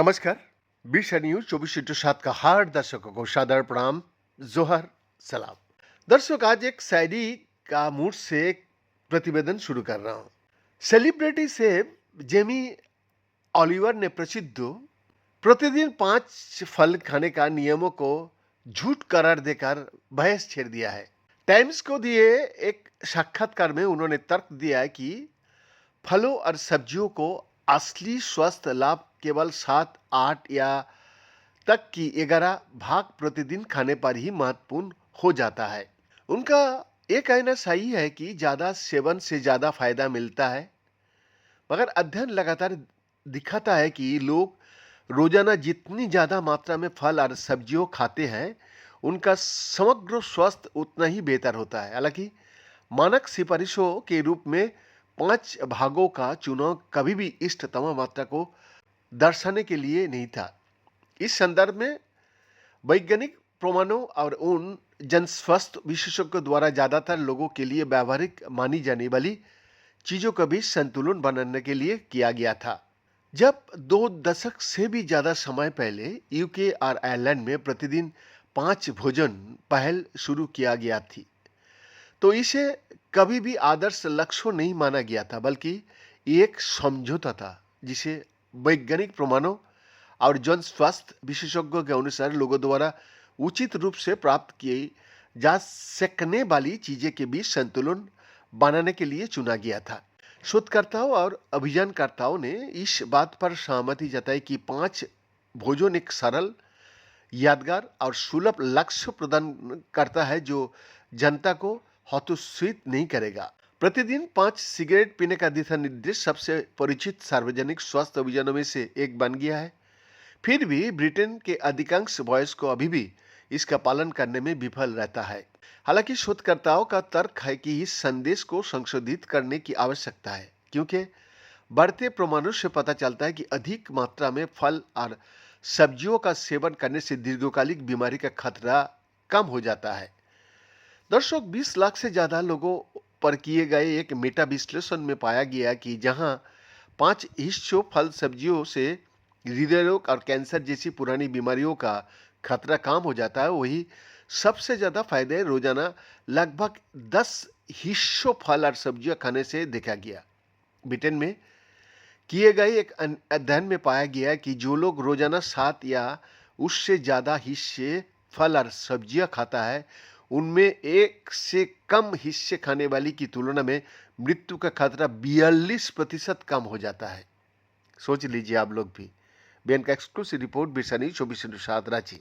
नमस्कार। बीशा न्यूज 24/7 का हर दर्शकों को सादर प्रणाम, जोहर सलाम। दर्शक, आज एक शायरी का मूड से एक प्रतिवेदन शुरू कर रहा हूँ। सेलिब्रिटी शेफ जेमी ऑलिवर ने प्रसिद्ध प्रतिदिन 5 फल खाने का नियमों को झूठ करार देकर बहस छेड़ दिया है। टाइम्स को दिए एक साक्षात्कार में उन्होंने तर्क दिया है कि फलों और सब्जियों को असली स्वास्थ्य लाभ केवल 7, 8 या तक की 11 भाग प्रतिदिन खाने पर ही महत्वपूर्ण हो जाता है। उनका ये कहना सही है कि ज्यादा सेवन से ज्यादा फायदा मिलता है, मगर अध्ययन लगातार दिखाता है कि लोग रोजाना जितनी ज्यादा मात्रा में फल और सब्जियों खाते हैं, उनका समग्र स्वास्थ्य उतना ही बेहतर होता है। हालांकि मानक सिफारिशों के रूप में 5 भागों का चुनाव कभी भी इष्टतम मात्रा को दर्शाने के लिए नहीं था। इस संदर्भ में वैज्ञानिक प्रमाणों और उन जनस्वास्थ्य विशेषज्ञों द्वारा ज्यादातर लोगों के लिए व्यावहारिक मानी जाने वाली चीजों का भी संतुलन बनाने के लिए किया गया था। जब 2 दशक से भी ज्यादा समय पहले यूके और आयरलैंड में प्रतिदिन 5 भोजन पहल शुरू किया गया थी, तो इसे कभी भी आदर्श लक्ष्य नहीं माना गया था, बल्कि एक समझौता था जिसे वैज्ञानिक प्रमाणों और जन स्वास्थ्य विशेषज्ञों के अनुसार लोगों द्वारा उचित रूप से प्राप्त की जा सकने वाली चीजें के बीच संतुलन बनाने के लिए चुना गया था। शोधकर्ताओं और अभियानकर्ताओं ने इस बात पर सहमति जताई कि 5 भोजन एक सरल, यादगार और सुलभ लक्ष्य प्रदान करता है जो जनता को हतोत्साहित नहीं करेगा। प्रतिदिन 5 सिगरेट पीने का दिशा निर्देश सबसे परिचित सार्वजनिक स्वास्थ्य अभियानों में से एक बन गया है। फिर भी ब्रिटेन के अधिकांश वयस्क को अभी भी इसका पालन करने में विफल रहता है। हालांकि शोधकर्ताओं का तर्क है कि इस संदेश को संशोधित करने की आवश्यकता है, क्योंकि बढ़ते प्रमाणों से पता चलता है कि अधिक मात्रा में फल और सब्जियों का सेवन करने से दीर्घकालिक बीमारी का खतरा कम हो जाता है। दर्शक, 20 लाख से ज्यादा लोगों पर किए गए एक मेटा विश्लेषण में पाया गया कि जहां 5 हिस्सों फल सब्जियों से हृदय रोग और कैंसर जैसी पुरानी बीमारियों का खतरा कम हो जाता है, वही सबसे ज्यादा फायदे रोजाना लगभग 10 हिस्सों फल और सब्जियां खाने से देखा गया। ब्रिटेन में किए गए एक अध्ययन में पाया गया कि जो लोग रोजाना 7 या उससे ज्यादा हिस्से फल और सब्जियां खाता है, उनमें 1 से कम हिस्से खाने वाली की तुलना में मृत्यु का खतरा 42% कम हो जाता है। सोच लीजिए आप लोग भी। बीएन का एक्सक्लूसिव रिपोर्ट, बीसा न्यूज 24/7 रांची।